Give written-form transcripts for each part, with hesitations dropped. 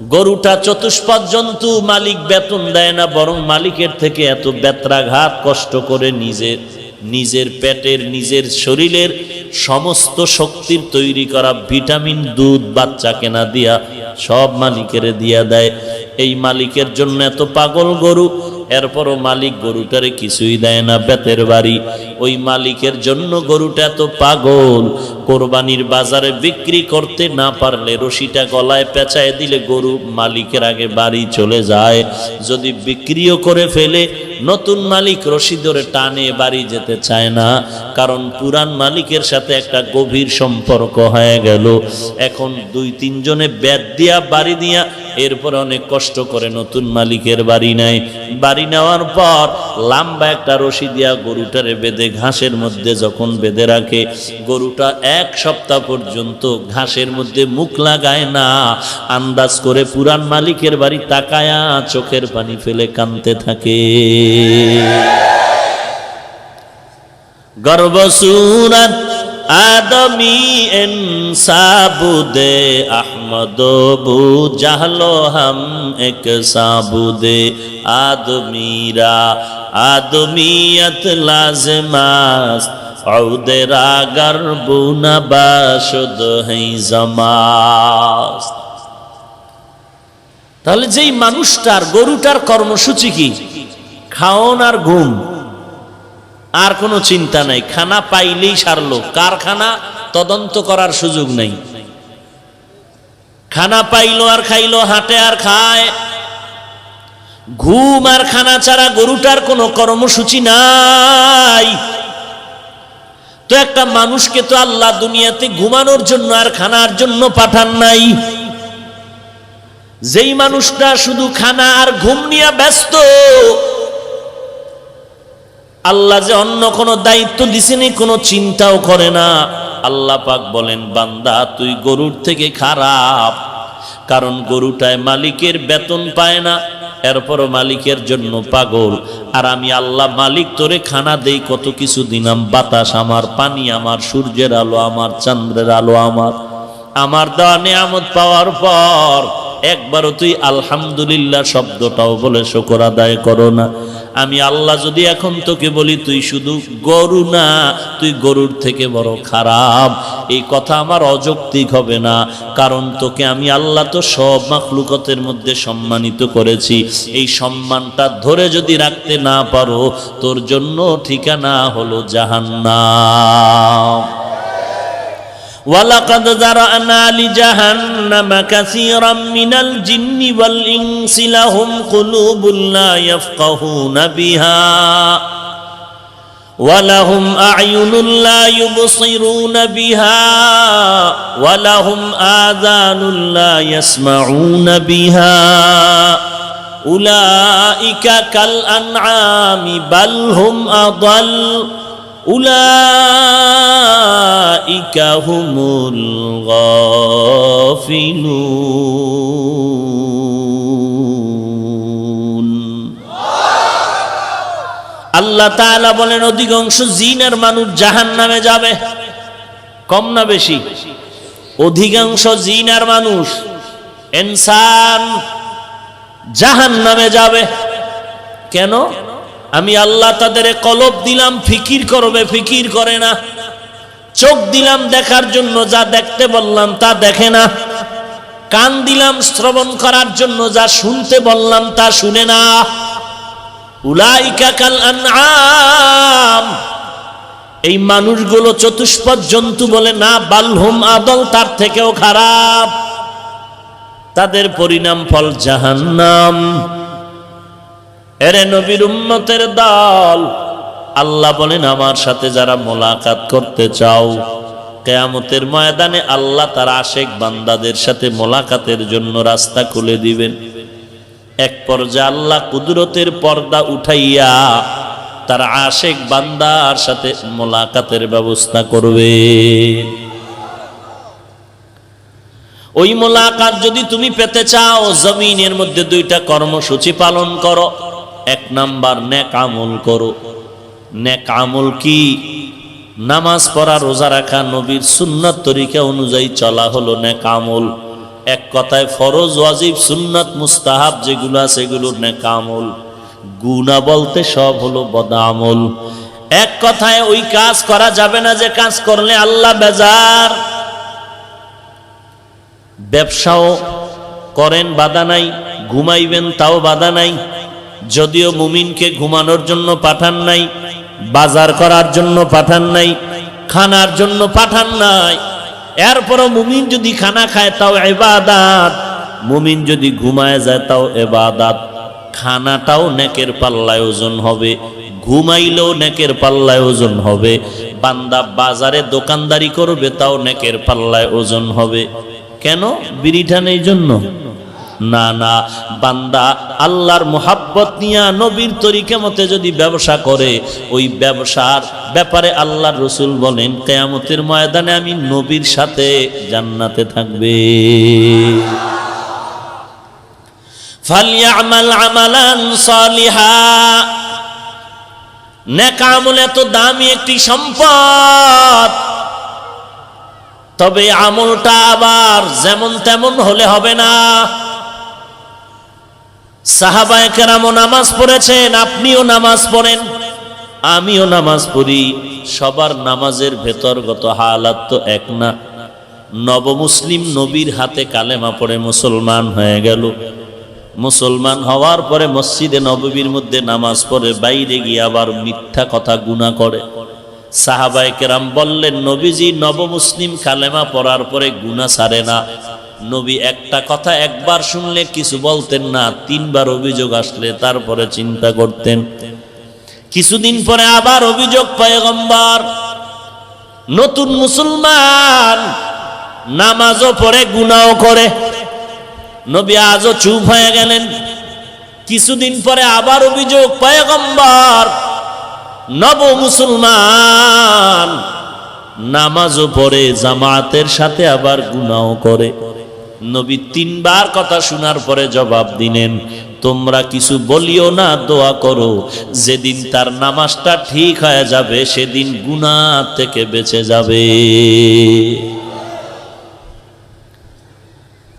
গরুটা চতুষ্পদ জন্তু, মালিক বেতন দেয় না, বরং মালিকের থেকে এত বেত্রাঘাত কষ্ট করে নিজের পেটের, নিজের শরীরের সমস্ত শক্তির তৈরি করা ভিটামিন, দুধ বাচ্চা কেনা দিয়া সব মালিকের দিয়া দেয়। এই মালিকের জন্য এত পাগল গরু, এরপরও মালিক গরুটারে কিছুই দেয় না, বেতের বাড়ি। ওই মালিকের জন্য গরুটা এত পাগল, কোরবানির বাজারে বিক্রি করতে না পারলে রশিটা গলায় পেঁচায় দিলে গরু মালিকের আগে বাড়ি চলে যায়। যদি বিক্রিও করে ফেলে, নতুন মালিক রশি ধরে টানে বাড়ি যেতে চায় না, কারণ পুরান মালিকের সাথে একটা গভীর সম্পর্ক হয়ে গেল। এখন 2-3 জনে বেত দিয়া বাড়ি দিয়া এরপর অনেক কষ্ট করে নতুন মালিকের বাড়ি নেয়। বাড়ি নেওয়ার পর লম্বা একটা রশি দিয়া গরুটারে বেঁধে ঘাসের মধ্যে যখন বেঁধে রাখে, গরুটা 1 সপ্তাহ পর্যন্ত ঘাসের মধ্যে মুখ লাগায় না। আন্দাজ করে পুরান মালিকের বাড়ি তাকায়া চোখের পানি ফেলে কাঁদতে থাকে। গর্ব সুরত আদমি ইনসাবুদে আহমদ বু জাহলো হাম এক সাবুদে আদমিরা আদমিয়ত লাজমাস ঔদেরা গর্বুনা বাশুদ হই জমাস। তাহলে যেই মানুষটার, গরুটার কর্মসূচি কি? খাওন আর ঘুম, আর কোনো চিন্তা নাই। খানা পাইলেই সারলো। কার খানা তদন্ত করার সুযোগ নেই। খানা পাইলো আর খাইলো, হাঁটে আর খায়। ঘুম আর খানা ছাড়া গরুটার কোনো কর্মসূচি নাই। তো একটা মানুষকে তো আল্লাহ দুনিয়াতে ঘুমানোর জন্য আর খানার জন্য পাঠান নাই। যেই মানুষটা শুধু খানা আর ঘুম নিয়ে ব্যস্ত, আল্লাহ যে অন্য কোনো দায়িত্ব দিছেনি কোনো চিন্তাও করে না। আল্লাহ পাক বলেন, বান্দা তুই গরুর থেকে খারাপ, কারণ গরুটায় মালিকের বেতন পায় না, এরপরও মালিকের জন্য পাগল। আর আমি আল্লাহ মালিক তোরে খানা দেই, কত কিছু দিলাম, বাতাস আমার, পানি আমার, সূর্যের আলো আমার, চন্দ্রের আলো আমার দেওয়া নিয়ামত পাওয়ার পর একবারও তুই আলহামদুলিল্লাহ শব্দটাও বলে শুকর আদায় করো না। আমি আল্লাহ যদি এখন তোকে বলি তুই শুধু গরু না, তুই গরুর থেকে বড় খারাপ, এই কথা আমার অযৌক্তিক হবে না। কারণ তোকে আমি আল্লাহ তো সব মাখলুকতের মধ্যে সম্মানিত করেছি। এই সম্মানটা ধরে যদি রাখতে না পারো, তোর জন্য ঠিকানা হলো জাহান্নাম। ওয়ালাকাদ যারানা লিজাহান্নামা কাসীরাম মিনাল জিন্নি ওয়াল ইনসি লাহুম কুলুবুন লা ইয়াফকাহুনা বিহা ওয়া লাহুম আ'য়ুনুন লা ইউবসিরুনা বিহা ওয়া লাহুম আযানুন লা ইয়াসমাউনা বিহা উলাইকা কাল আনআমি বাল হুম আদাল উলাইকা হুমুল গাফিলুন। আল্লাহ তাআলা বলেন, অধিকাংশ জিন আর মানুষ জাহান্নামে যাবে। কম না বেশি? অধিকাংশ জিন আর মানুষ, ইনসান জাহান্নামে যাবে। কেন? আমি আল্লাহ তাদের কলব দিলাম ফিকির করবে, ফিকির করে না। চোখ দিলাম দেখার জন্য, যা দেখতে বললাম তা দেখে না। কান দিলাম শ্রবণ করার জন্য, যা শুনতে বললাম তা শুনে না। উলাইকা কাল আনআম, এই মানুষগুলো চতুষ্পদ জন্তু বলে না, বালহুম আদল, তার থেকেও খারাপ। তাদের পরিণাম ফল জাহান্নাম। এরে নবীর উম্মতের দল, আল্লাহ বলেন, আমার সাথে যারা মোলাকাত করতে চাও, কিয়ামতের ময়দানে আল্লাহ তার আশেক বান্দাদের সাথে মোলাকাতের জন্য রাস্তা খুলে দিবেন। এক পর্যায়ে আল্লাহ কুদরতের পর্দা উঠাইয়া তার আশেক বান্দার সাথে মোলাকাতের ব্যবস্থা করবে। ওই মোলাকাত যদি তুমি পেতে চাও, জমিনের মধ্যে 2টা কর্মসূচি পালন করো। 1 নাম্বার, নেক আমল করো। নেক আমল কি? নামাজ পড়া, রোজা রাখা, নবীর সুন্নাত তরিকা অনুযায়ী চলা হলো নেক আমল। এক কথায় ফরজ, ওয়াজিব, সুন্নাত, মুস্তাহাব যেগুলো আছে এগুলোর নেক আমল। গুনাহ বলতে সব হলো বদআমল। এক কথায় ওই কাজ করা যাবে না যে কাজ করলে আল্লাহ বেজার। ব্যবসাও করেন বাধা নাই, ঘুমাইবেন তাও বাধা নাই, যদিও মুমিনকে ঘুমানোর জন্য পাঠান নাই, বাজার করার জন্য পাঠান নাই, খানার জন্য পাঠান নাই, এরপরও মুমিন যদি খানা খায় তাও ইবাদত, মুমিন যদি ঘুমায় যায় তাও ইবাদত। খানাটাও নেকের পাল্লায় ওজন হবে, ঘুমাইলেও নেকের পাল্লায় ওজন হবে। বান্দা বাজারে দোকানদারি করবে তাও নেকের পাল্লায় ওজন হবে। কেন? বিড়িটা নেই জন্য না, না, বান্দা আল্লাহর মোহাব্বত নিয়া নবীর তরিকা মতে যদি ব্যবসা করে, ওই ব্যবসার ব্যাপারে আল্লাহর রাসূল বলেন কিয়ামতের ময়দানে আমি নবীর সাথে জান্নাতে থাকবে। ফালইআমাল আমালান সালিহা। নেক আমল এত দামি একটি সম্পদ, তবে আমলটা আবার যেমন তেমন হলে হবে না। সাহাবায়ে কেরাম নামাজ পড়েছেন, আপনিও নামাজ পড়েন, আমিও নামাজ পড়ি, সবার নামাজের ভেতরগত হালাত তো এক না। নবমুসলিম নবীর হাতে কালেমা পড়ে মুসলমান হয়ে গেল, মুসলমান হওয়ার পরে মসজিদে নববীর মধ্যে নামাজ পড়ে, বাইরে গিয়ে আবার মিথ্যা কথা গুনাহ করে। সাহাবায়ে কেরাম বললেন, নবীজি নবমুসলিম কালেমা পড়ার পরে গুনাহ ছাড়ে না। নবী একটা কথা একবার শুনলে কিছু বলতেন না, তিনবার অভিযোগ আসলে তারপরে চিন্তা করতেন। কিছুদিন পরে আবার অভিযোগ, পয়গম্বর নতুন মুসলমান, নামাজও পড়ে গুনাহও করে। নবী আজও চুপ হয়ে গেলেন। কিছুদিন পরে আবার অভিযোগ, পয়গম্বর নব মুসলমান, নামাজও পড়ে জামাতের সাথে আবার গুনাহও করে। নবী তিনবার কথা শোনার পরে জবাব দিলেন, তোমরা কিছু বলিও না, দোয়া করো, যেদিন তার নামাজটা ঠিক হয়ে যাবে সেদিন গুনাহ থেকে বেঁচে যাবে।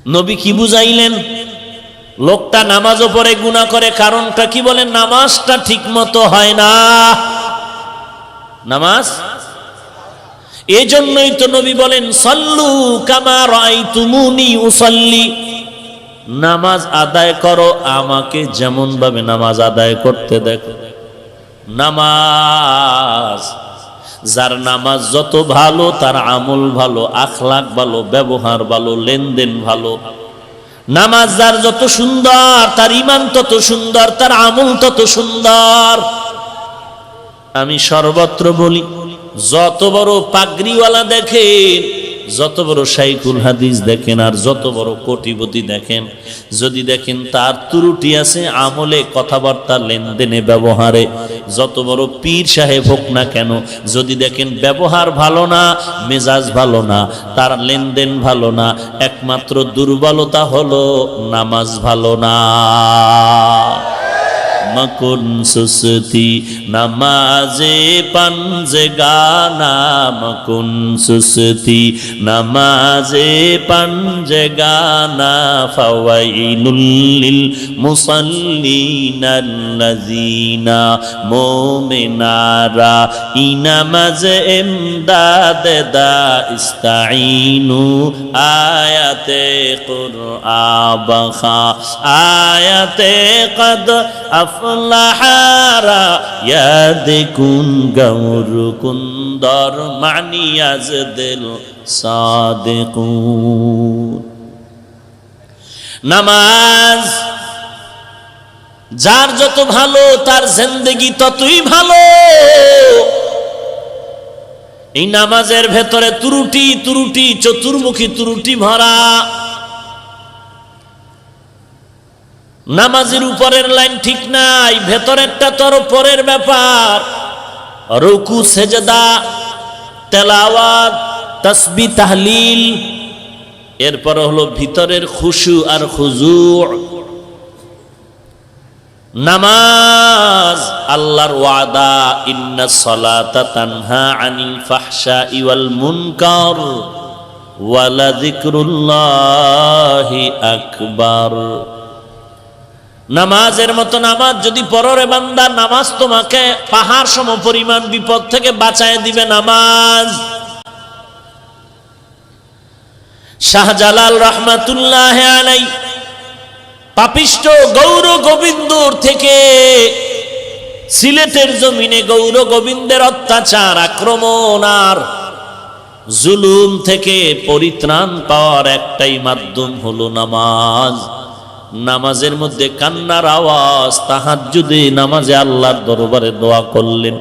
নবী কি বুঝাইলেন? লোকটা নামাজও পড়ে গুনাহ করে, কারণটা কি বলেন? নামাজটা ঠিক মতো হয় না। নামাজ এই জন্যই তো নবী বলেন, সল্লু কামা রাআইতুমুনি উসাল্লি, নামাজ আদায় করো আমাকে যেমন ভাবে নামাজ আদায় করতে দেখো। নামাজ, যার নামাজ যত ভালো তার আমল ভালো, আখলাক ভালো, ব্যবহার ভালো, লেনদেন ভালো। নামাজ যার যত সুন্দর তার ঈমান তত সুন্দর, তার আমল তত সুন্দর। আমি সর্বত্র বলি, যত বড় পাগড়িওয়ালা দেখেন, যত বড় শাইখুল হাদিস দেখেন, আর যত বড় কোটিপতি দেখেন, যদি দেখেন তার ত্রুটি আছে আমলে, কথাবার্তা, লেনদেনে, ব্যবহারে, যত বড় পীর সাহেব হোক না কেন, যদি দেখেন ব্যবহার ভালো না, মেজাজ ভালো না, তার লেনদেন ভালো না, একমাত্র দুর্বলতা হলো নামাজ ভালো না। মকুন সুস্তি নামাজে পাঞ্জে গানা, মকুন সুস্তি নামাজে পাঞ্জে গানা, ফাওয়াইলুল লিল মুসাল্লিনাল্লাযিনা মুমিনারা ইনামাজে ইমদাদ দা ইস্তাইনু, আয়াতে কুরআন, আয়াতে কদ আফলাহারা ইয়াদিকুন গৌর কুন্দর মানিয়াজ দিল সাদিকুন। নামাজ যার যত ভালো তার জিন্দেগি ততই ভালো। এই নামাজের ভেতরে ত্রুটি ত্রুটি, চতুর্মুখী ত্রুটি ভরা। নামাজের উপরের লাইন ঠিক নাই, ভেতরেরটা তোর পরের ব্যাপার। রুকু, সেজদা, তেলাওয়াত, তাসবিহ, তাহলিল, এরপর হলো ভিতরের খুশু আর খুজু'। নামাজ আল্লাহর ওয়াদা, ইন্নাস সালাতা তানহা আনিল ফাহশাই ওয়াল মুনকার। ওয়ালা যিকরুল্লাহি আকবার। নামাজের মতো নামাজ যদি পড়ো রে বান্দা, নামাজ তোমাকে পাহাড় সম পরিমাণ বিপদ থেকে বাঁচায় দিবে নামাজ। শাহজালাল রহমাতুল্লাহ আলাইহি পাপিষ্ট গৌর গোবিন্দর থেকে সিলেটের জমিনে গৌর গোবিন্দের অত্যাচার, আক্রমণ আর জুলুম থেকে পরিত্রাণ পাওয়ার একটাই মাধ্যম হলো নামাজ। নামাজের মধ্যে কান্নার আওয়াজ, তাহাজ্জুদে নামাজে আল্লাহর দরবারে দোয়া করলেন।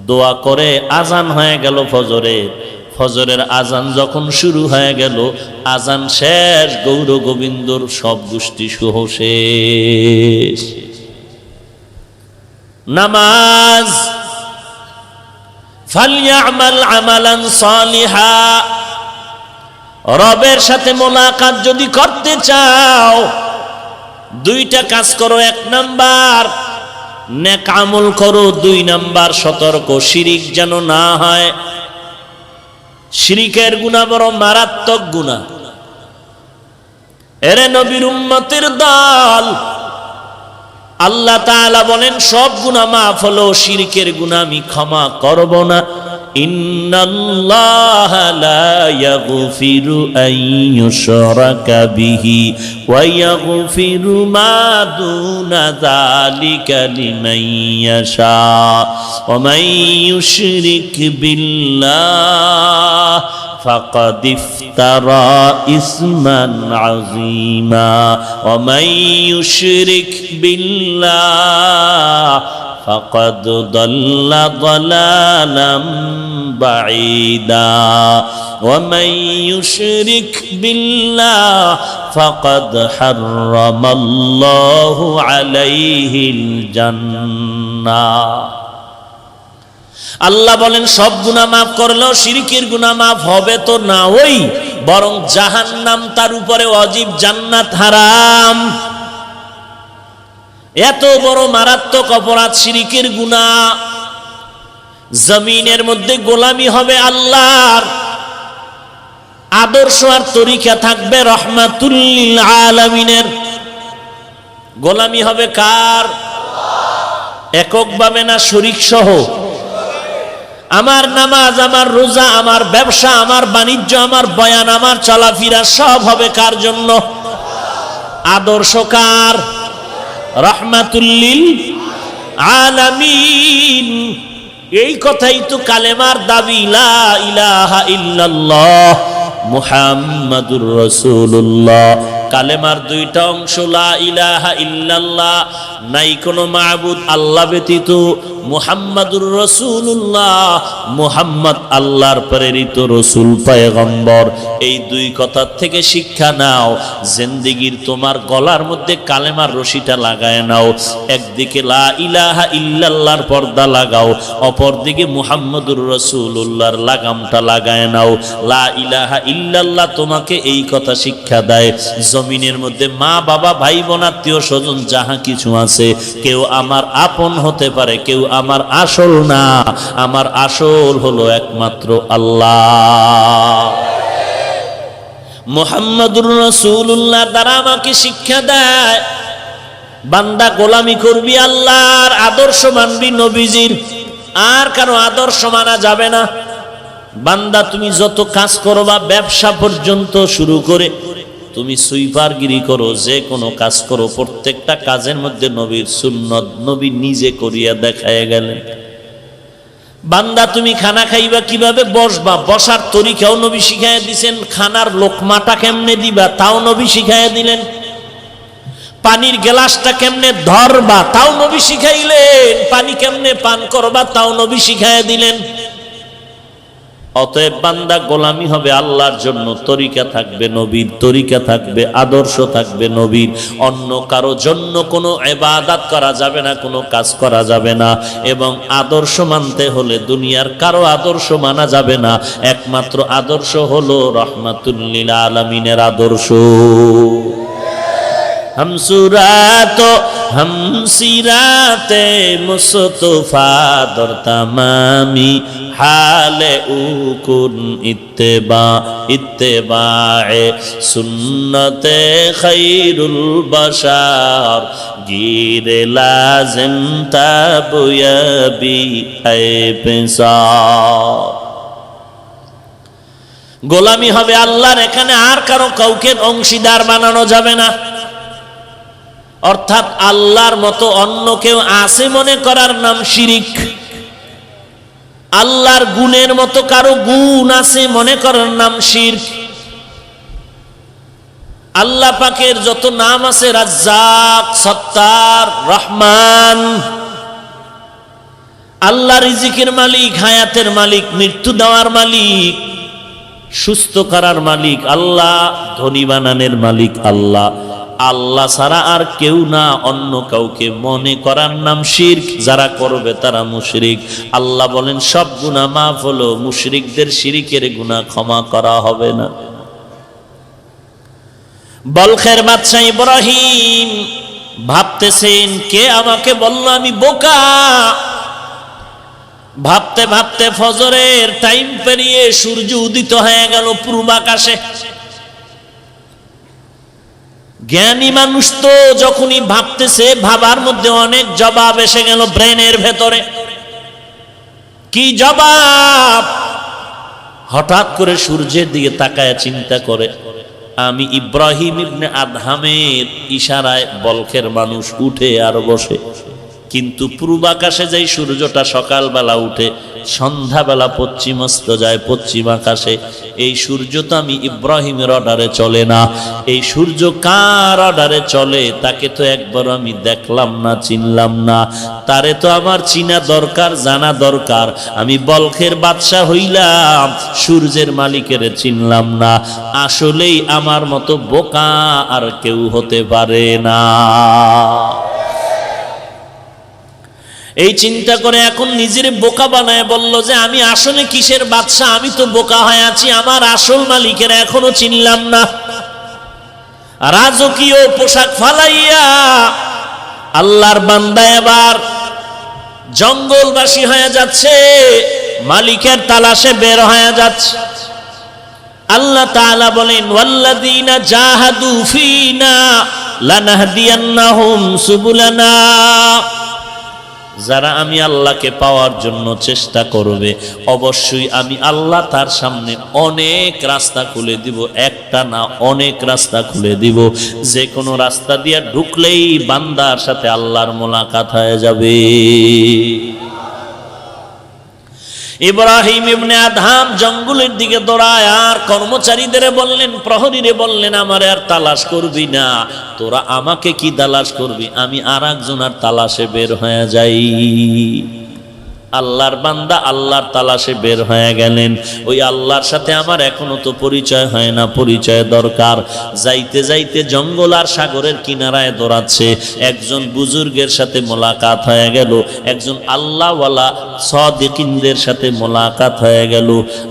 দোয়া করে আজান হয়ে গেল ফজরের। ফজরের আজান যখন শুরু হয়ে গেল, আজান শেষ, গৌর গোবিন্দর সব গোষ্ঠী সহ শেষ। নামাজ ফালইআমাল আমালান সালিহা, রবের সাথে মোলাকাত যদি করতে চাও দুইটা কাজ করো। এক নাম্বার নেক আমল করো, দুই নাম্বার সতর্ক শিরিক যেন না হয়। শিরিকের গুনাহ বড় মারাত্মক গুনাহ। এরে নবীর উম্মতের দল, আল্লাহ তাআলা বলেন সব গুনাহ মাফ হলো, শিরকের গুনাহ আমি ক্ষমা করব না। ইন্নাল্লাহা লা ইয়াগফিরু আন ইউশরাকা বিহি ওয়া ইয়াগফিরু মা দুনা যালিকা লিমান ইয়াশা ওয়া মান ইউশরিক বিল্লাহ ফাকাদ ইফতারা ইসমান আযীমা ওয়া মান ইউশরিক বিল্লাহ ফাকাদ দাল্লা দালালাম বাঈদা ওয়া মান ইউশরিক বিল্লাহ ফাকাদ হারামাল্লাহু আলাইহিল জান্নাহ। আল্লাহ বলেন সব গুনাহ মাফ করলেও শিরকের গুনাহ মাফ হবে তো না, ওই বরং জাহান্নাম তার উপরে ওয়াজিব, জান্নাত হারাম। এত বড় মারাত্মক অপরাধ শিরকের গুনাহ। জমিনের মধ্যে গোলামি হবে আল্লাহর, আদর্শ আর তরিকা থাকবে রহমাতুল লিল আলামিনের। গোলামি হবে কার? এককভাবে না শরীক সহ? আমার নামাজ, আমার রোজা, আমার ব্যবসা, আমার বাণিজ্য, আমার বয়ান, আমার চলাফেরা সব হবে কার জন্য? আদর্শ কার? রহমাতুল লিল আলামিন। এই কথাই তো কালেমার দাবি, লা ইলাহা ইল্লাল্লাহ মুহাম্মাদুর রাসূলুল্লাহ। কালেমার দুইটা অংশ, লা ইলাহা ইল্লাল্লাহ, নাই কোনো মাবুদ আল্লাহ ব্যতীত, মুহাম্মাদুর রাসূলুল্লাহ, মুহাম্মদ আল্লাহর প্রেরিত রাসূল পয়গম্বর। এই দুই কথার থেকে শিক্ষা নাও, জিন্দেগীর তোমার গলার মধ্যে কালেমার রশিটা লাগায় নাও। একদিকে লা ইলাহা ইল্লাল্লাহর পর্দা লাগাও, অপরদিকে মুহাম্মাদুর রাসূলুল্লাহর লাগামটা লাগায় নাও। লা ইলাহা ইল্লাল্লাহ তোমাকে এই কথা শিক্ষা দেয়, জমিনের মধ্যে মা বাবা ভাই বোন আত্মীয় স্বজন যাহা কিছু আছে, কেউ আমার আপন হতে পারে, কেউ আমার আসল না। আমার আসল হলো একমাত্র আল্লাহ। মুহাম্মাদুর রাসূলুল্লাহ দ্বারা আমাকে শিক্ষা দেয়, বান্দা গোলামি করবি আল্লাহর, আদর্শ মানবি নবীজির, আর কারো আদর্শ মানা যাবে না। বান্দা তুমি যত কাজ করবা, ব্যবসা পর্যন্ত শুরু করে তুমি সুইপারগিরি করো, যে কোনো কাজ করো, প্রত্যেকটা কাজের মধ্যে নবীর সুন্নত, নবী নিজে করিয়া দেখায় গেলেন। বান্দা তুমি খানা খাইবা, কিভাবে বসবা, বসার তরিকাও নবী শিখাইয়া দিছেন। খানার লোকমাটা কেমনে দিবা, তাও নবী শিখাইয়া দিলেন। পানির গ্লাসটা কেমনে ধরবা, তাও নবী শিখাইলেন। পানি কেমনে পান করবা, তাও নবী শিখাইয়া দিলেন। অতএব বান্দা গোলামি হবে আল্লাহর জন্য, তরিকা থাকবে নবীর, তরিকা থাকবে, আদর্শ থাকবে নবীর। অন্য কারো জন্য কোনো ইবাদত করা যাবে না, কোনো কাজ করা যাবে না। এবং আদর্শ মানতে হলে দুনিয়ার কারো আদর্শ মানা যাবে না, একমাত্র আদর্শ হলো রহমাতুল লিল আলামিনের আদর্শ। हम सूरत হামসিরাতে মুস্তফা দর তামামি হালে উকুন ইত্তেবায়ে সুন্নতে খায়রুল বাশার গিরে লাজিম তাবয়াবি হে পেশা। গোলামি হবে আল্লাহর, এখানে আর কাউকে অংশীদার বানানো যাবে না। অর্থাৎ আল্লাহর মতো অন্য কেউ আছে মনে করার নাম শিরিক। আল্লাহর গুণের মতো কারো গুণ আছে মনে করার নাম শিরক। আল্লাহ পাকের যত নাম আছে, রাজ্জাক, সত্তার, রহমান, আল্লাহ রিজিকের মালিক, হায়াতের মালিক, মৃত্যু দেওয়ার মালিক, সুস্থ করার মালিক আল্লাহ, ধনী বানানের মালিক আল্লাহ। আল্লাহ ছাড়া আর কেউ না, অন্য কাউকে মনে করার নাম শিরক। যারা করবে তারা মুশরিক। আল্লাহ বলেন সব গুনাহ মাফ হলো, মুশরিকদের শিরিকের গুনাহ ক্ষমা করা হবে না। বলখের বাদশা ইব্রাহিম ভাবতেছেন, কে আমাকে বলল আমি বোকা। ভাবতে ভাবতে ফজরের টাইম পেরিয়ে সূর্য উদিত হয়ে গেল পূর্বাকাশে। জ্ঞানী মানুষ তো যখনই ভাবতেছে, ভাবার মধ্যে অনেক জবাব এসে গেল ব্রেনের ভেতরে। কি জবাব? হঠাৎ করে সূর্যের দিকে তাকায় চিন্তা করে, আমি ইব্রাহিম ইবনে আদহামের ইশারায় বলখের মানুষ উঠে আর বসে, কিন্তু পূর্বাকাশে যাই সূর্যটা সকালবেলা উঠে, সন্ধ্যাবেলা পশ্চিমাস্ত যায় পশ্চিম আকাশে। এই সূর্য তো আমি ইব্রাহিমের অর্ডারে চলে না। এই সূর্য কার অর্ডারে চলে? তাকে তো একবার আমি দেখলাম না, চিনলাম না। তারে তো আমার চিনা দরকার, জানা দরকার। আমি বলখের বাদশা হইলাম, সূর্যের মালিকের চিনলাম না। আসলেই আমার মতো বোকা আর কেউ হতে পারে না। এই চিন্তা করে এখন নিজের বোকা বানায় বলল যে আমি আসলে কিসের বাদশা? আমি তো বোকা হয়ে আছি, আমার আসল মালিকের এখনো চিনলাম না। রাজকীয় পোশাক ফালাইয়া আল্লাহর বান্দা এবার জঙ্গলবাসী হয়ে যাচ্ছে, মালিকের তালাশে বের হয়ে যাচ্ছে। আল্লাহ তাআলা বলেন, ওয়াল্লাযীনা জাহাদু ফীনা লানাহদিয়ান্নাহুম সুবুলানা। যারা আমি আল্লাহকে পাওয়ার জন্য চেষ্টা করবে, অবশ্যই আমি আল্লাহ তার সামনে অনেক রাস্তা খুলে দিব। একটা না, অনেক রাস্তা খুলে দিব। যে কোনো রাস্তা দিয়ে ঢুকলেই বান্দার সাথে আল্লাহর মোলাকাত হয়ে যাবে। ইব্রাহিম ইবনে আদহাম জঙ্গলের দিকে দৌড়ায় আর কর্মচারীদের বললেন, প্রহরীরে বললেন, আমার আর তালাশ করবি না, তোরা আমাকে কি তালাশ করবি? আমি আর একজনের তালাশে বের হয়ে যাই। আল্লাহর বান্দা আল্লাহর তালাশে বের হয়ে গেলেন। ওই আল্লাহর সাথে আমার এখনো তো পরিচয় হয় না, পরিচয় দরকার। যাইতে যাইতে জঙ্গল আর সাগরের কিনারায় দৌড়াচ্ছে। একজন বুজুর্গের সাথে মোলাকাত হয়ে গেল, একজন আল্লাহওয়ালা সাদিকিনদের সাথে মোলাকাত হয়ে গেল।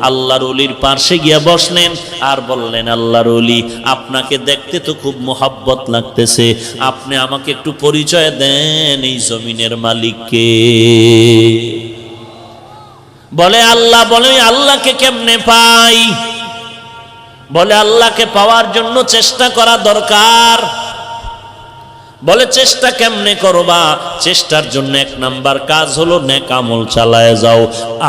আল্লাহর ওলির পাশে গিয়া বসলেন আর বললেন, আল্লাহর ওলি, আপনাকে দেখতে তো খুব মোহাব্বত লাগতেছে, আপনি আমাকে একটু পরিচয় দেন এই জমিনের মালিককে। বলে আল্লাহ। বলে আল্লাহকে কেমনে পাই? বলে আল্লাহকে পাওয়ার জন্য চেষ্টা করা দরকার। বলে চেষ্টা কেমনে করবা? চেষ্টার জন্য এক নাম্বার কাজ হলো নেক আমল চালায় যাও।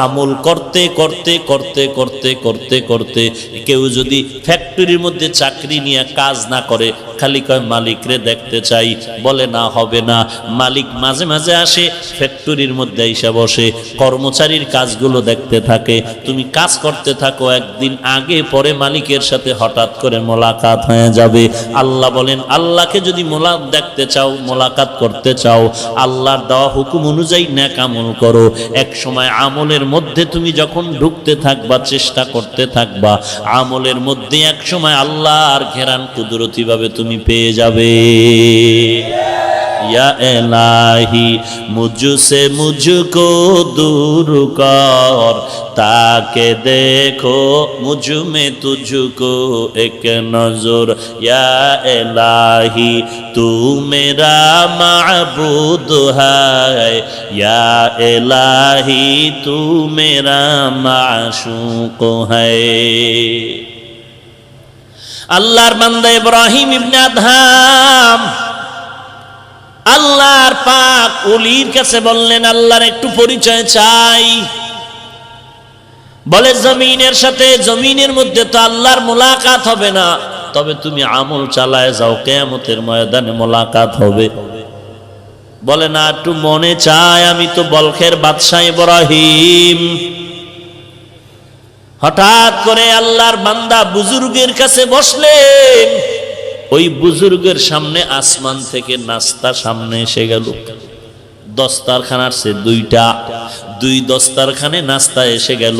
আমল করতে করতে করতে করতে করতে করতে কেউ যদি ফ্যাক্টরির মধ্যে চাকরি নিয়ে কাজ না করে, খালি কয় মালিকরে দেখতে চাই, বলে না, হবে না। মালিক মাঝে মাঝে আসে, ফ্যাক্টরির মধ্যে এসে বসে, কর্মচারীর কাজগুলো দেখতে থাকে। তুমি কাজ করতে থাকো, একদিন আগে পরে মালিকের সাথে হঠাৎ করে মোলাকাত হয়ে যাবে। আল্লাহ বলেন, আল্লাহকে যদি দেখতে চাও, মোলাকাত করতে চাও, আল্লাহর দেওয়া হুকুম অনুযায়ী নেক আমল করো। এক সময় আমলের মধ্যে তুমি যখন ঢুকতে থাকবা, চেষ্টা করতে থাকবা, আমলের মধ্যে এক সময় আল্লাহর ঘেরান কুদরতি ভাবে তুমি পেয়ে যাবে। या इलाही मुझसे मुझको दूर कर, ताके देखो मुझ में तुझको एक नजर, या इलाही तू मेरा माबूद है, या इलाही तू मेरा माशूक है। আল্লাহর বান্দা ইব্রাহিম ইবনে আদহাম আল্লাহর পাক ওলির কাছে বললেন, আল্লাহর একটু পরিচয় চাই। বলে জমিনের সাথে, জমিনের মধ্যে তো আল্লাহর মোলাকাত হবে না, তবে তুমি আমল চালায় যাও, কিয়ামতের ময়দানে মোলাকাত হবে। বলে না, একটু মনে চায়, আমি তো বলখের বাদশাহ ইব্রাহিম। হঠাৎ করে আল্লাহর বান্দা বুজুর্গের কাছে বসলেন, ওই বুজুর্গের সামনে আসমান থেকে নাস্তা সামনে এসে গেল। দস্তারখানার সে দুই দস্তারখানে নাস্তা এসে গেল।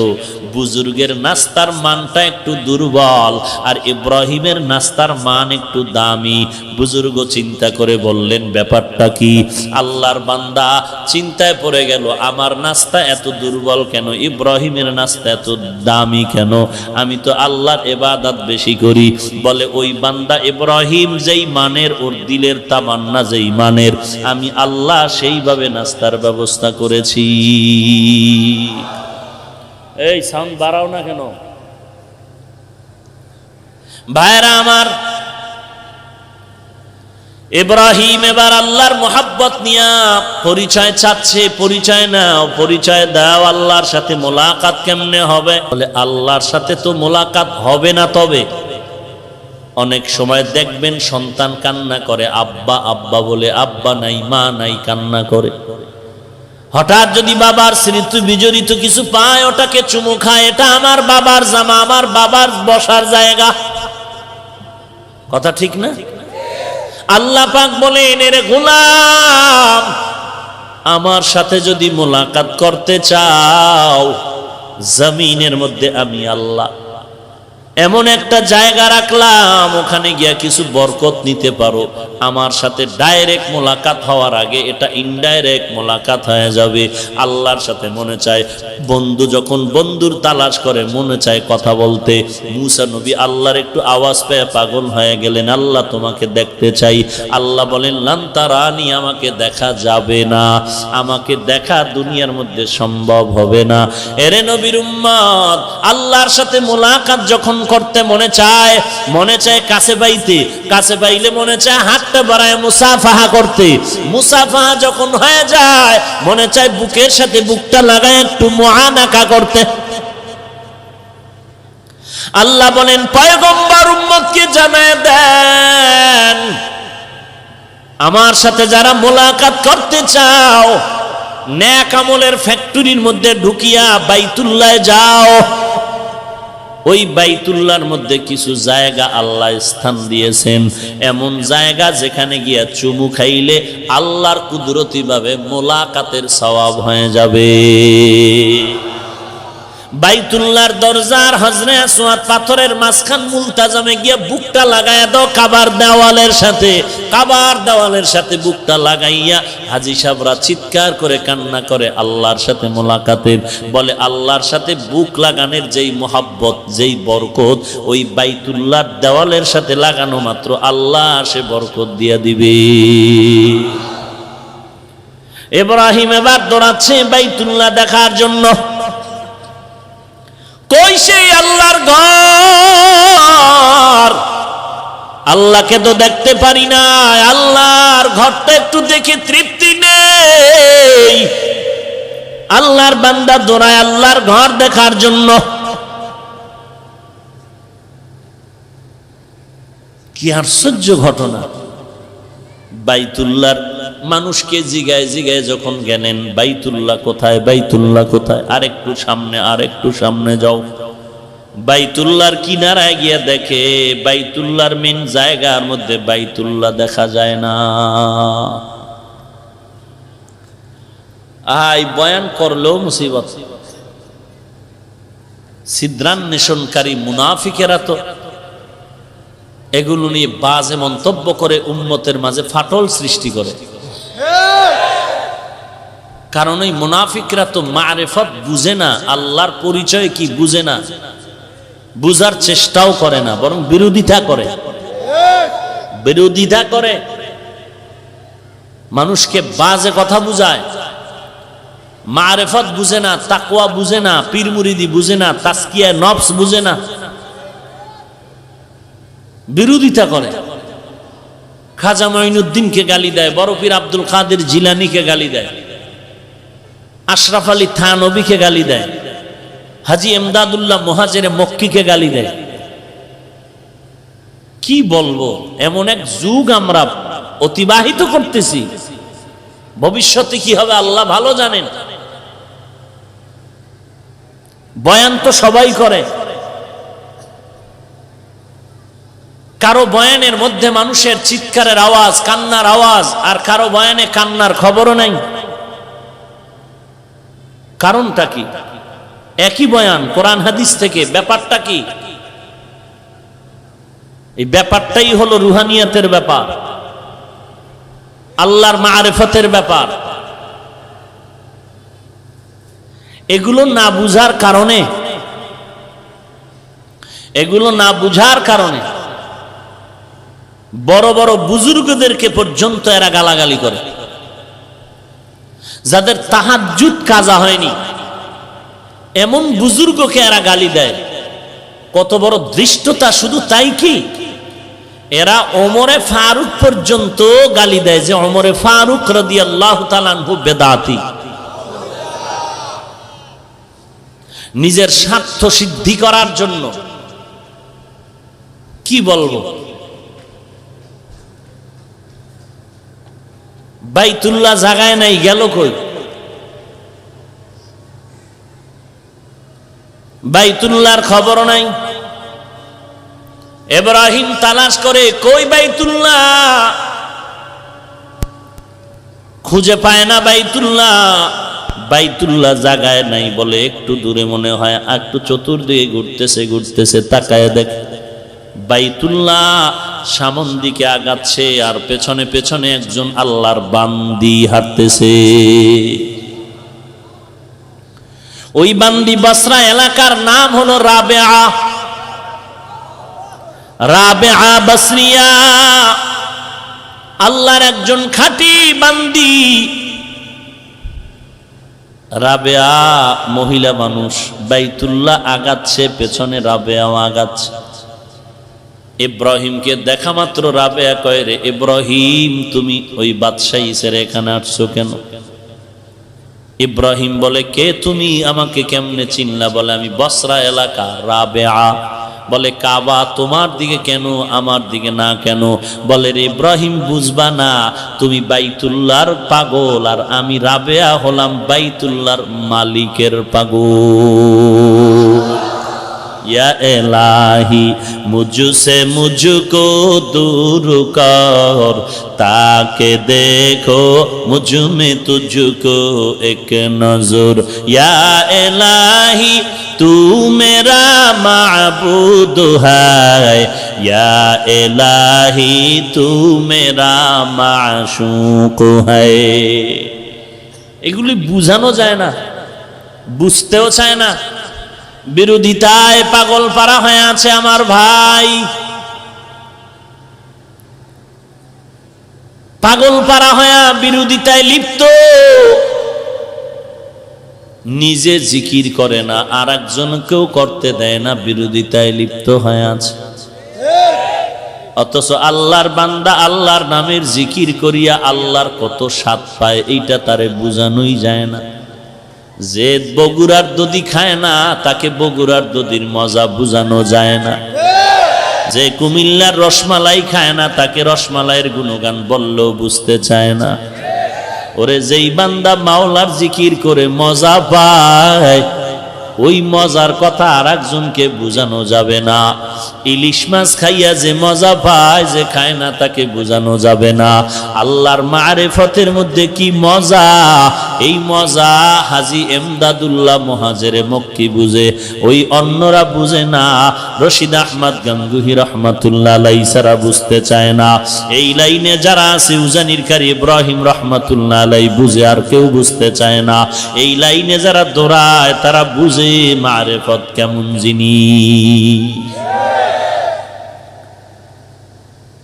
বুজুর্গের নাস্তার মানটা একটু দুর্বল, আর ইব্রাহিমের নাস্তার মান একটু দামি। বুজুর্গ চিন্তা করে বললেন, ব্যাপারটা কি? আল্লাহর বান্দা চিন্তায় পড়ে গেল, আমার নাস্তা এত দুর্বল কেন, ইব্রাহিমের নাস্তা এত দামি কেন? আমি তো আল্লাহর ইবাদত বেশি করি। বলে, ওই বান্দা ইব্রাহিম যেই মানের, ওর দিলের তামান্না যেই মানের, আমি আল্লাহ সেইভাবে নাস্তার ব্যবস্থা করেছি। এই সাউন্ড বাড়াও না কেন ভাইরা আমার? ইব্রাহিম এবার আল্লাহর মোহাব্বত নিয়ে পরিচয় চাচ্ছে। পরিচয় নাও, পরিচয় দাও, আল্লাহর সাথে মোলাকাত কেমনে হবে? বলে, আল্লাহর সাথে তো মোলাকাত হবে না। তবে অনেক সময় দেখবেন সন্তান কান্না করে, আব্বা আব্বা বলে, আব্বা নাই মা নাই, কান্না করে। হঠাৎ যদি বাবার স্মৃতি বিজড়িত কিছু পায়, ওটাকে চুমু খায়, এটা আমার বাবার জামা, আমার বাবার বসার জায়গা। কথা ঠিক না? আল্লাহ পাক বলেন, এর গোলাম, আমার সাথে যদি মোলাকাত করতে চাও, জমিনের মধ্যে আমি আল্লাহ এমন একটা জায়গা রাখলাম, ওখানে গিয়া কিছু বরকত নিতে পারো। আমার সাথে ডাইরেক্ট মোলাকাত হওয়ার আগে এটা ইনডাইরেক্ট মোলাকাত হয়ে যাবে। আল্লাহর সাথে মনে চায়, বন্ধু যখন বন্ধুর তালাশ করে, মনে চায় কথা বলতে। মুসা নবী আল্লাহর একটু আওয়াজ পেয়ে পাগল হয়ে গেলেন, আল্লাহ তোমাকে দেখতে চাই। আল্লাহ বলেন, লান তারানি, আমাকে দেখা যাবে না, আমাকে দেখা দুনিয়ার মধ্যে সম্ভব হবে না। এরে নবীর উম্মত, আল্লাহর সাথে মোলাকাত যখন করতে মনে চায় কাছে পাইতে, কাছে পাইলে মনে চায় হাতটা বাড়ায় মুসাফাহা করতে। মুসাফাহা যখন হয়ে যায়, মনে চায় বুকের সাথে বুকটা লাগায় একটু মুআনাকা করতে। আল্লাহ বলেন, পয়গম্বর উম্মতকে জানায় দেন, আমার সাথে যারা মোলাকাত করতে চাও, নেক আমলের ফ্যাক্টরির মধ্যে ঢুকিয়া বাইতুল্লাহ যাও। ওই বাইতুল্লাহর মধ্যে কিছু জায়গা আল্লাহ স্থান দিয়েছেন, এমন জায়গা যেখানে গিয়া চুমু খাইলে আল্লাহর কুদরতি ভাবে মোলাকাতের সওয়াব হয়ে যাবে। বাইতুল্লাহর দরজার হজরে আসওয়াদ পাথরের মাঝখান মুলতাজামে গিয়া বুকটা লাগাইয়া দাও কাবার দেওয়ালের সাথে বুকটা লাগাইয়া হাজী সাহেবরা চিৎকার করে কান্না করে আল্লাহর সাথে মোলাকাতের। বলে, আল্লাহর সাথে বুক লাগানোর যেই মোহাব্বত, যেই বরকত, ওই বাইতুল্লাহর দেওয়ালের সাথে লাগানো মাত্র আল্লাহ সে বরকত দিয়া দিবে। ইব্রাহিম এবার দৌড়াচ্ছে বাইতুল্লাহ দেখার জন্য। কই সেই আল্লাহর ঘর? আল্লাহকে তো দেখতে পারি না, আল্লাহর ঘরটা একটু দেখে তৃপ্তি নেই। আল্লাহর বান্দা দৌড়ায় আল্লাহর ঘর দেখার জন্য। কি আশ্চর্য ঘটনা! বাইতুল্লাহর মানুষকে জিগায় জিগায় যখন গেলেন, বাইতুল্লাহ কোথায়, বাইতুল্লাহ কোথায়, আরেকটু সামনে যাও। বাইতুল্লাহর কিনারায় গিয়া দেখে বাইতুল্লাহর মেন জায়গার মধ্যে বাইতুল্লাহ দেখা যায় না। বয়ান করলেও মুসিবত। ছিদ্রান্বেষণকারী মুনাফিকেরা তো এগুলো নিয়ে বাজে মন্তব্য করে উম্মতের মাঝে ফাটল সৃষ্টি করে। কারণ ওই মুনাফিকরা তো মারেফত বুঝে না, আল্লাহর পরিচয় কি বুঝে না, বুঝার চেষ্টাও করে না, বরং বিরোধিতা করে। বিরোধিতা করে, মানুষকে বাজে কথা বুঝায়। মারেফত বুঝে না, তাকওয়া বুঝে না, পীর মুরিদি বুঝে না, তাসকিয়া নফস বুঝে না, বিরোধিতা করে। খাজা মঈনুদ্দিনকে গালি দেয়, বড় পীর আব্দুল কাদের জিলানীকে গালি দেয়, আশরাফ আলী থানবীকে গালি দেয়, হাজী এমদাদুল্লাহ মুহাজিরে মক্কিকে গালি দেয়। কি বলবো, এমন এক যুগ আমরা অতিবাহিত করতেছি, ভবিষ্যতে কি হবে আল্লাহ ভালো জানেন। বয়ান তো সবাই করে, কারো বয়ানের মধ্যে মানুষের চিৎকারের আওয়াজ, কান্নার আওয়াজ, আর কারো বয়ানে কান্নার খবরও নাই। কারণটা কি? একই বয়ান কোরআন হাদিস থেকে, ব্যাপারটা কি? এই ব্যাপারটাই হলো রুহানিয়াতের ব্যাপার, আল্লাহর মারেফতের ব্যাপার। এগুলো না বুঝার কারণে, এগুলো না বুঝার কারণে বড় বড় বুজুর্গদেরকে পর্যন্ত এরা গালাগালি করে। যাদের তাহাজ্জুদ কাজা হয়নি এমন বুজুর্গকে এরা গালি দেয়। কত বড় ধৃষ্টতা! শুধু তাই কি, এরা ওমরে ফারুক পর্যন্ত গালি দেয় যে ওমরে ফারুক রাদিয়াল্লাহু তাআলা আনহু বেদাতি। নিজের স্বার্থ সিদ্ধি করার জন্য। কি বলবো, বাইতুল্লাহ জাগায় নাই, গেল কই? বাইতুল্লাহর খবর নাই। ইব্রাহিম তালাশ করে, কই বাইতুল্লাহ? খুঁজে পায় না বাইতুল্লাহ। বাইতুল্লাহ জাগায় নাই বলে একটু দূরে মনে হয়, একটু চতুর্দিকে ঘুরতেছে ঘুরতেছে, তাকায় দেখ বাইতুল্লাহ সামন দিকে আগাচ্ছে, আর পেছনে পেছনে একজন আল্লাহর বান্দি হাঁটতেছে। ওই বান্দি বসরা এলাকার নাম হলো রাবেয়া। রাবেয়া বসরিয়া আল্লাহর একজন খাঁটি বান্দি। রাবেয়া মহিলা মানুষ, বাইতুল্লাহ আগাচ্ছে, পেছনে রাবেয়াও আগাচ্ছে। ইব্রাহিমকে দেখা মাত্র রাবেয়া কয়, রে ইব্রাহিম, তুমি ওই বাদশাহী ছেড়ে এখানে আসছো কেন? ইব্রাহিম বলে, কে তুমি? আমাকে কেমনে চিনলা? বলে, আমি বসরা এলাকা রাবেয়া। বলে, কাবা তোমার দিকে কেন, আমার দিকে না কেন? বলে, রে ইব্রাহিম, বুঝবা না, তুমি বাইতুল্লাহর পাগল, আর আমি রাবেয়া হলাম বাইতুল্লাহর মালিকের পাগল। या इलाही मुझसे मुझको दूर कर, ताके देखो मुझ में तुझको एक नजर। या इलाही तू मेरा माबूद है, या इलाही तू मेरा माशूक है। এগুলি বুঝানো যায় না, বুঝতেও চায় না। বিরোধিতায় পাগল পারা হয়ে আছে আমার ভাই, পাগল পারা হয়ে বিরোধিতায় লিপ্ত। নিজে জিকির করে না, আর একজনকেও করতে দেয় না, বিরোধিতায় লিপ্ত হয়ে আছে। অথচ আল্লাহর বান্দা আল্লাহর নামের জিকির করিয়া আল্লাহর কত স্বাদ পায়, এইটা তারে বুঝানোই যায় না। যে বগুড়ার দধি খায় না, তাকে বগুড়ার দধির মজা বুঝানো যায় না। যে কুমিল্লার রসমালাই খায় না, তাকে রসমালাইয়ের গুণগান বললেও বুঝতে চায় না। ওরে যেই বান্দা মাওলার জিকির করে মজা পায়, ওই মজার কথা আর একজনকে বুঝানো যাবে না। ইলিশ মাছ খাইয়া যে মজা পায়, যে খায় না তাকে বুঝানো যাবে না। আল্লাহর মারেফতের মধ্যে কি মজা, এই মজা হাজী এমদাদুল্লাহ মুহাজিরে মক্কি বুঝে, ওই অন্যরা বুঝে না। রশিদ আহমদ গাঙ্গুহি রহমাতুল্লাহ আলাইহি সারা বুঝতে চায় না। এই লাইনে যারা আছে উজানির কারি ইব্রাহিম রহমাতুল্লাহ আলাইহি বুঝে, আর কেউ বুঝতে চায় না। এই লাইনে যারা দৌড়ায় তারা বুঝে মারেফত কেমন জিনিস।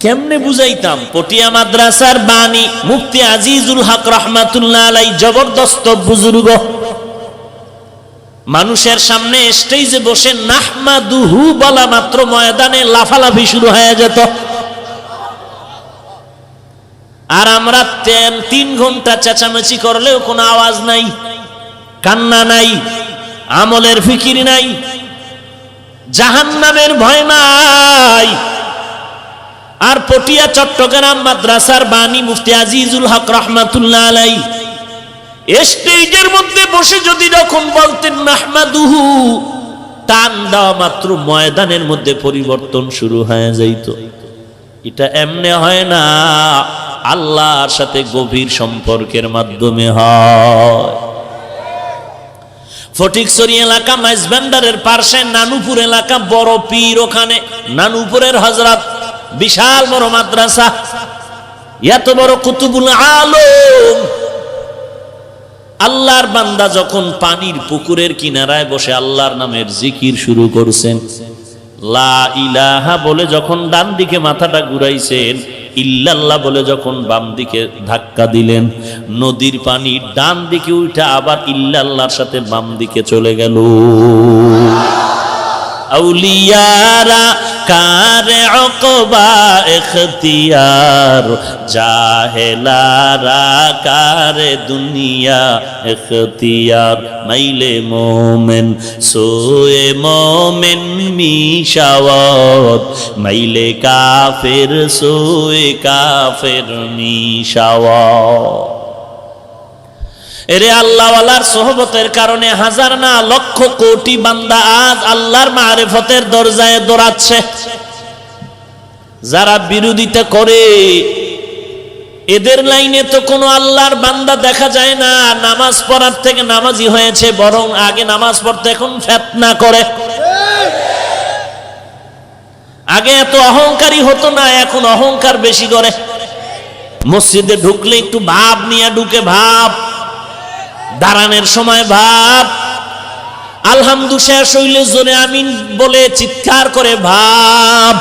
কেমনে বুঝাইতাম? পটিয়া মাদ্রাসার বাণী মুফতি আজিজুল হক রহমাতুল্লাহ আলাইহি জবরদস্ত বুজুর্গ, মানুষের সামনে স্টেজে বসে নাহমাদুহু বলা মাত্র ময়দানে লাফালাফি শুরু হয়ে যেত। আর আমরা 3 ঘন্টা চেঁচামেচি করলেও কোনো আওয়াজ নাই, কান্না নাই, আমলের ফিকির নাই, জাহান্নামের ভয় নাই। আর পটিয়া চট্টগ্রাম মাদ্রাসার বাণী মুফতি আজিজুল হক রহমাতুল্লাহ আলাইহি স্টেজের মধ্যে বসে যদি যখন বলতেন নাহমাদুহু, টান দেওয়া মাত্র ময়দানের মধ্যে পরিবর্তন শুরু হয়ে যাইত। এটা এমনে হয় না, আল্লাহর সাথে গভীর সম্পর্কের মাধ্যমে হয়। ফটিকছড়ি এলাকা মাইজভান্ডারের পার্শ্বে নানুপুর এলাকা বড় পীর, ওখানে নানুপুরের হযরত বিশাল বড় মাদ্রাসা, এত বড় কুতুবুল আলম। আল্লাহর বান্দা যখন পানির পুকুরের কিনারায় বসে আল্লাহর নামের জিকির শুরু করছেন, লা ইলাহা বলে যখন ডান দিকে মাথাটা ঘুরাইছেন, ইল্লাল্লাহ বলে যখন বাম দিকে ধাক্কা দিলেন, নদীর পানি ডান দিকে উঠে আবার ইল্লাল্লাহর সাথে বাম দিকে চলে গেল। আউলিয়ারা কারে অকবা ইখতিয়ার, জাহেলারা কারে দুনিয়া ইখতিয়ার। মাইলে মোমেন সোয়ে মোমেন মিশাওয়াত, মাইলে কাফের সোয়ে কাফের মিশাওয়াত। এরে আল্লাহওয়ালার সোহবতের কারণে হাজার না লক্ষ কোটি বান্দা আজ আল্লাহর মারিফতের দরজায় দৌড়াচ্ছে। যারা বিরোধিতা করে এদের লাইনে তো কোনো আল্লাহর বান্দা দেখা যায় না। নামাজ পড়ার থেকে নামাজি হয়েছে, বরং আগে নামাজ পড়তে এখন ফিতনা করে। আগে এত অহংকারী হতো না, এখন অহংকার বেশি করে। মসজিদে ঢুকলে একটু ভাব নিয়ে ঢুকে, ভাব দাঁড়ানোর সময় ভাব, আলহামদুলিল্লাহ শেষ হইলে জোরে আমিন বলে চিৎকার করে ভাব।